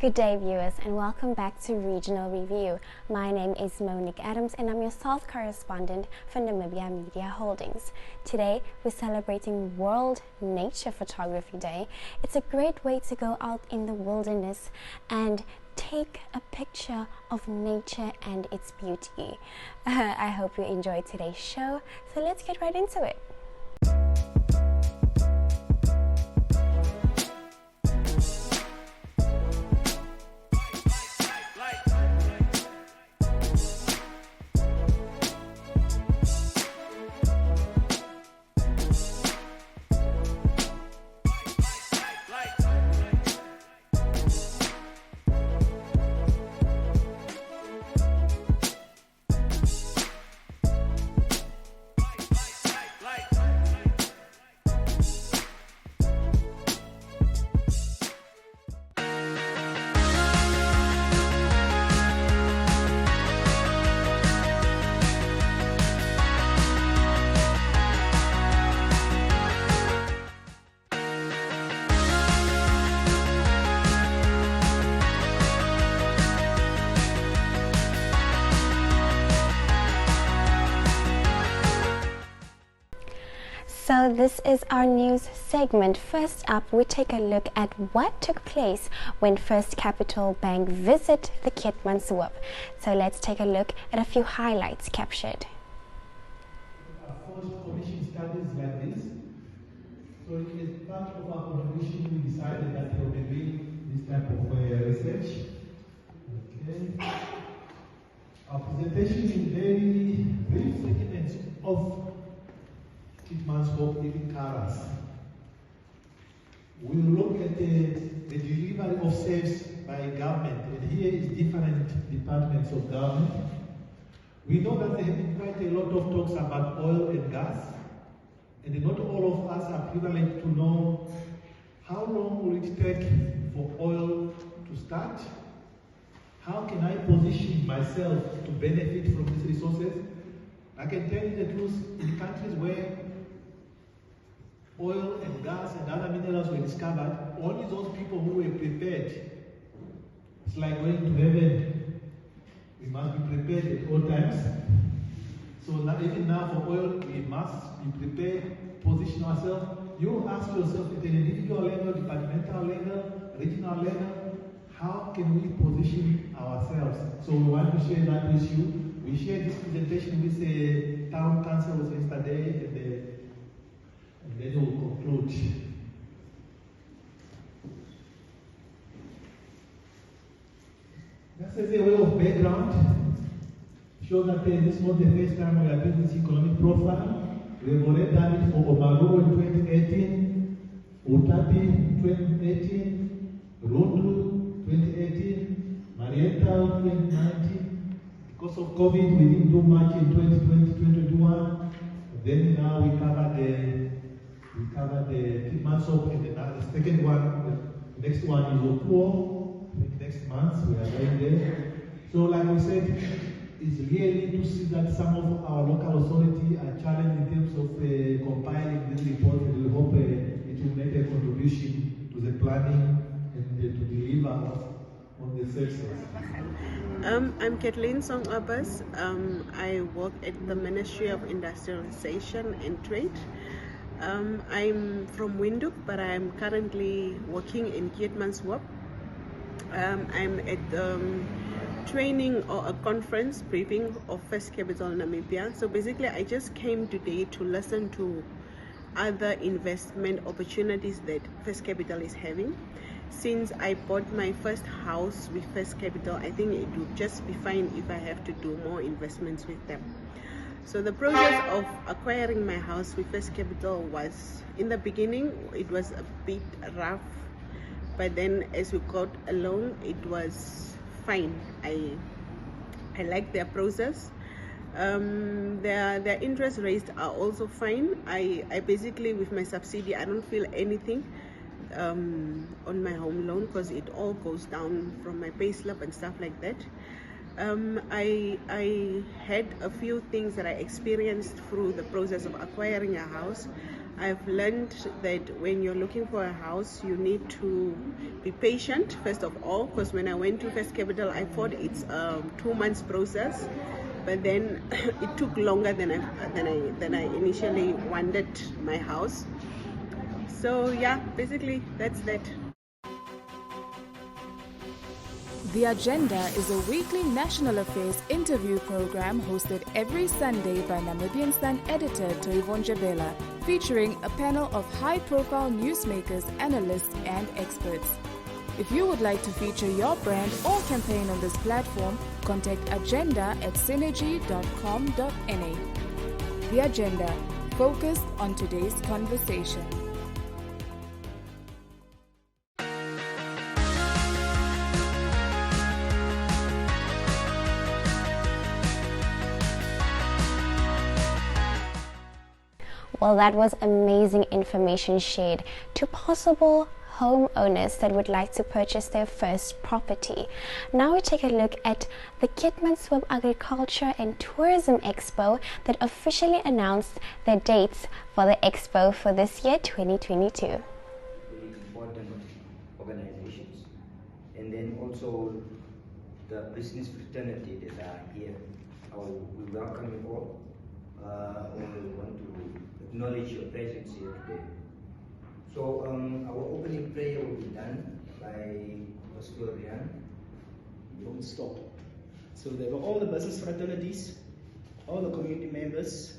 Good day, viewers, and welcome back to Regional Review. My name is Monique Adams, and I'm your South correspondent for Namibia Media Holdings. Today, we're celebrating World Nature Photography Day. It's a great way to go out in the wilderness and take a picture of nature and its beauty. I hope you enjoyed today's show, so let's get right into it. So this is our news segment. First up, we take a look at what took place when First Capital Bank visited the Keetmanshoop. So let's take a look at a few highlights captured. Our first commission studies like this. So as part of our contribution, we decided that we will be doing this type of research. Okay. Our presentation is very brief segments of Keetmanshoop living colors. We will look at the delivery of safes by government, and here is different departments of government. We know that there have been quite a lot of talks about oil and gas, and not all of us are privileged to know how long will it take for oil to start. How can I position myself to benefit from these resources? I can tell you the truth, in countries where oil and gas and other minerals were discovered, only those people who were prepared. It's like going to heaven. We must be prepared at all times. So now, even now for oil, we must be prepared, position ourselves. You ask yourself at an individual level, departmental level, regional level, how can we position ourselves? So we want to share that with you. We shared this presentation with the town council yesterday, and then we'll conclude. Just as a way of background, show that this is not the first time we are doing this economic profile. We have already done it for Omaruru in 2018, Utapi in 2018, Rundu 2018, Marietta 2019. Because of COVID, we didn't do much in 2020, 2021. Then now we cover the Keetmanshoop, and the second one, the next one is Okuo. Next month we are going there. So like we said, it's really to see that some of our local authority are challenged in terms of compiling this report, and we hope it will make a contribution to the planning and to deliver on the services. I'm Kathleen Song Abbas. I work at the Ministry of Industrialization and Trade. I'm from Windhoek, but I'm currently working in Keetmanshoop. I'm at training or a conference briefing of First Capital Namibia. So basically, I just came today to listen to other investment opportunities that First Capital is having. Since I bought my first house with First Capital, I think it would just be fine if I have to do more investments with them. So the process of acquiring my house with First Capital was, in the beginning, it was a bit rough, but then as we got along, it was fine. I like their process. Their interest rates are also fine. I basically, with my subsidy, I don't feel anything on my home loan because it all goes down from my payslip and stuff like that. I had a few things that I experienced through the process of acquiring a house. I've learned that when you're looking for a house, you need to be patient, first of all, because when I went to First Capital, I thought it's a 2 months process, but then it took longer than I initially wanted my house. So yeah, basically that's that. The Agenda is a weekly national affairs interview program hosted every Sunday by Namibian Sun editor Toyvon Jabela, featuring a panel of high-profile newsmakers, analysts, and experts. If you would like to feature your brand or campaign on this platform, contact agenda@synergy.com.na. The Agenda, focused on today's conversation. Well, that was amazing information shared to possible homeowners that would like to purchase their first property. Now we take a look at the Keetmanshoop Agriculture and Tourism Expo that officially announced the dates for the expo for this year, 2022. Really important organizations, and then also the business fraternity that are here. We welcome you all. We want to acknowledge your presence here today. So our opening prayer will be done by Pastor Rian. From stop. So there were all the business fraternities, all the community members,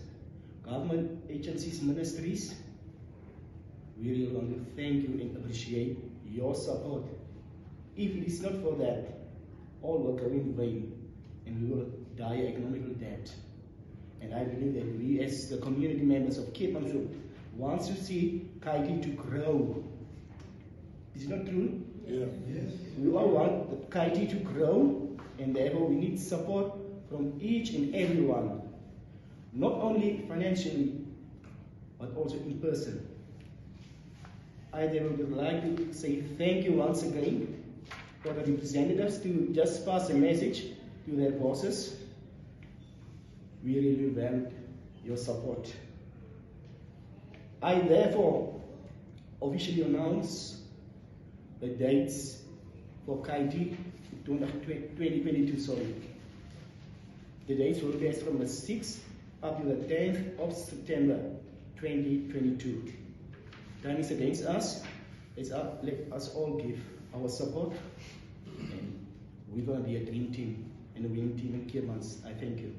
government agencies, ministries. We really want to thank you and appreciate your support. If it is not for that, all will go in vain and we will die economical debt. And I believe that we as the community members of Keetmanshoop want to see Kaiti to grow. Is it not true? Yeah. Yes. We all want the Kaiti to grow, and therefore we need support from each and everyone. Not only financially, but also in person. I therefore would like to say thank you once again for the representatives to just pass a message to their bosses. We really value your support. I therefore officially announce the dates for Kaiti 2022. The dates will be from the 6th up to the 10th of September 2022. Time is against us. Let us all give our support. And we're going to be a dream team and a winning team in Keetmans. I thank you.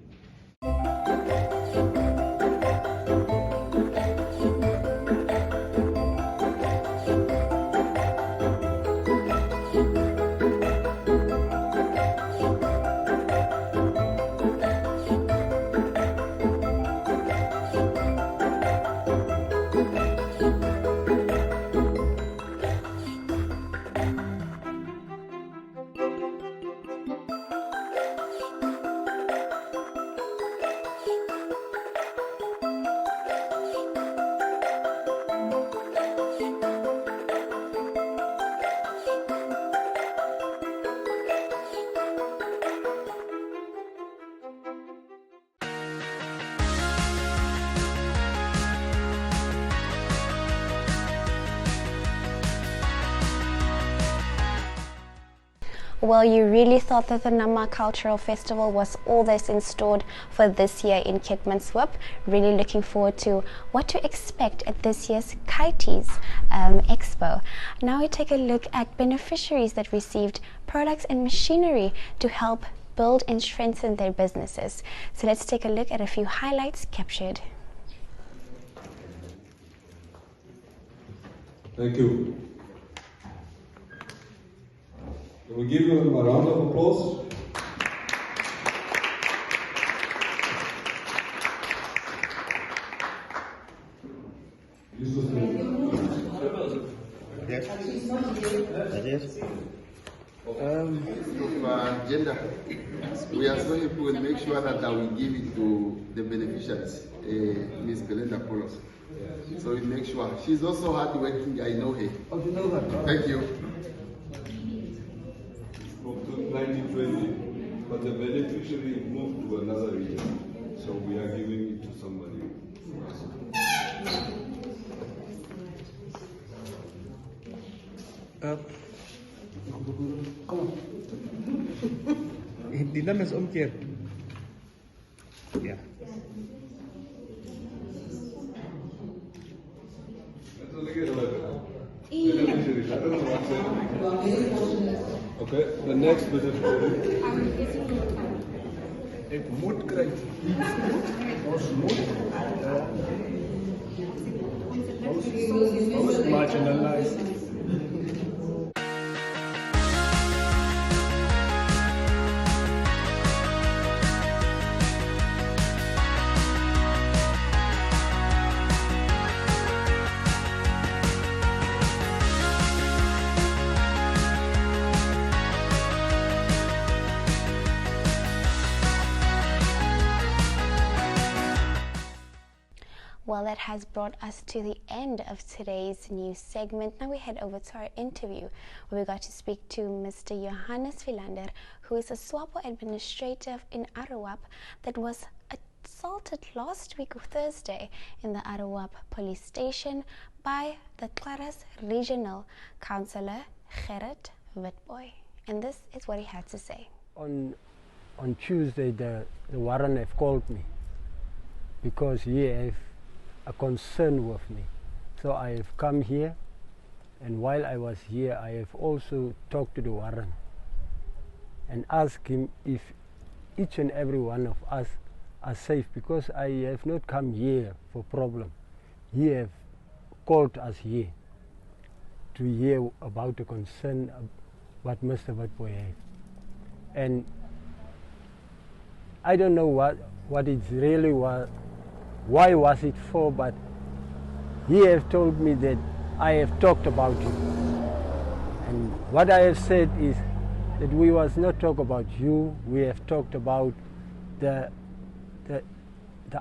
Well, you really thought that the Nama Cultural Festival was all that's in store for this year in Keetmanshoop. Really looking forward to what to expect at this year's Kaiti's Expo. Now we take a look at beneficiaries that received products and machinery to help build and strengthen their businesses. So let's take a look at a few highlights captured. Thank you. Can we give them a round of applause? Agenda. We are so happy to make sure that we give it to the beneficiaries, Ms. Belinda Polos. So we make sure. She's also hardworking, I know her. Oh, you know that? Thank you. From 1920, but the beneficiary moved to another region, so we are giving it to somebody. Die naam is omkeer. Ja. Okay, the next beneficiary. Ik moet krijgen. Ons moet. Ons marginalized. Well, that has brought us to the end of today's news segment. Now we head over to our interview, where we got to speak to Mr. Johannes Philander, who is a SWAPO administrator in Arawap that was assaulted last week Thursday in the Arawap police station by the Claras Regional Councillor Gerrit Witboy. And this is what he had to say. On Tuesday, the warrant have called me because he have a concern with me. So I have come here, and while I was here, I have also talked to the warrant and asked him if each and every one of us are safe, because I have not come here for problem. He have called us here to hear about the concern of what Mr. Witboy has. And I don't know what it really was, why was it for, but he have told me that I have talked about you. And what I have said is that we was not talk about you, we have talked about the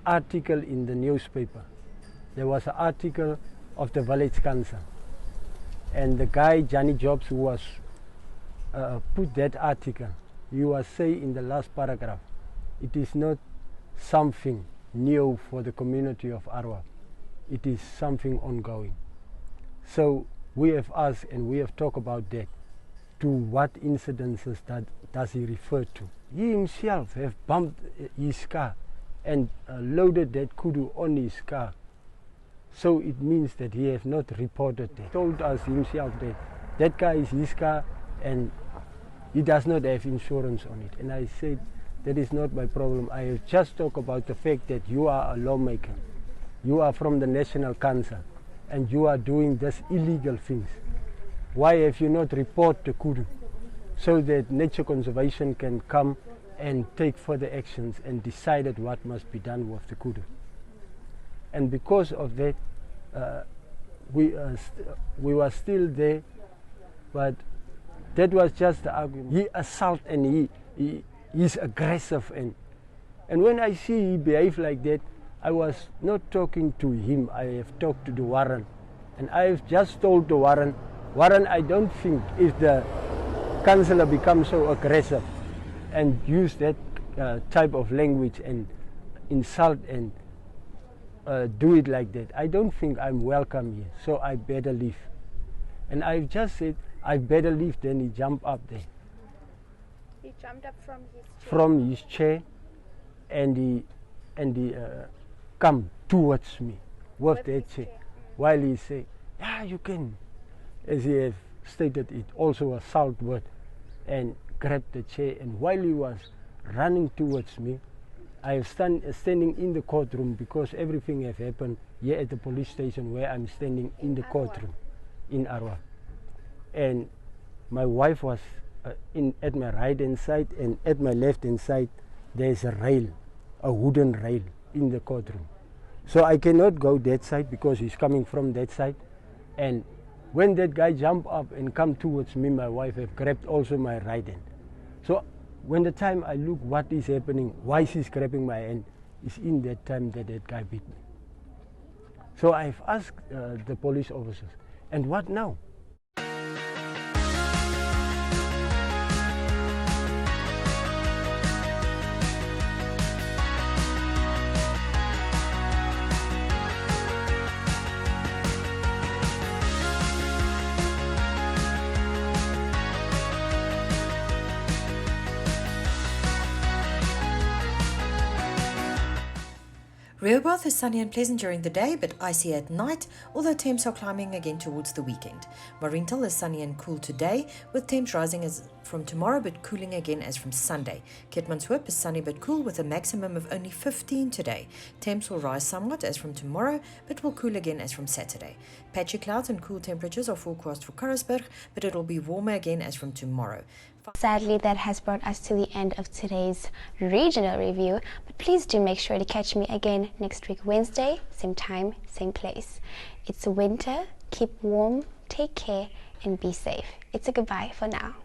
article in the newspaper. There was an article of the village council, and the guy Johnny Jobs, who was put that article, he was say in the last paragraph, it is not something new for the community of Arawap. It is something ongoing. So we have asked and we have talked about that. To what incidences does he refer to? He himself have bumped his car and loaded that kudu on his car. So it means that he has not reported that. He told us himself that that car is his car and he does not have insurance on it. And I said, that is not my problem. I have just talked about the fact that you are a lawmaker. You are from the National Council and you are doing these illegal things. Why have you not reported the kudu so that nature conservation can come and take further actions and decided what must be done with the kudu? And because of that, we were still there, but that was just the argument. He assault and he's aggressive, and when I see he behave like that, I was not talking to him, I have talked to the warrant, and I have just told the warrant, I don't think if the councillor becomes so aggressive and use that type of language and insult and do it like that, I don't think I'm welcome here, so I better leave. And I've just said, I better leave, then he jumped up there. He jumped up from his chair? From his chair, and he come towards me with that chair. While he say, yeah, you can, as he have stated it, also assault word, and grabbed the chair. And while he was running towards me, I have standing in the courtroom, because everything have happened here at the police station where I'm standing in the courtroom in Arawap. And my wife was at my right hand side, and at my left hand side there's a rail, a wooden rail in the courtroom. So I cannot go that side because he's coming from that side. And when that guy jumped up and come towards me, my wife have grabbed also my right hand. So when the time I look what is happening, why she's grabbing my hand, is in that time that guy beat me. So I've asked the police officers, and what now? Rehoboth is sunny and pleasant during the day, but icy at night, although temps are climbing again towards the weekend. Mariental is sunny and cool today, with temps rising as from tomorrow but cooling again as from Sunday. Keetmanshoop is sunny but cool with a maximum of only 15 today. Temps will rise somewhat as from tomorrow, but will cool again as from Saturday. Patchy clouds and cool temperatures are forecast for Karasburg, but it will be warmer again as from tomorrow. Sadly, that has brought us to the end of today's regional review, but please do make sure to catch me again next week Wednesday, same time, same place. It's winter, keep warm, take care, and be safe. It's a goodbye for now.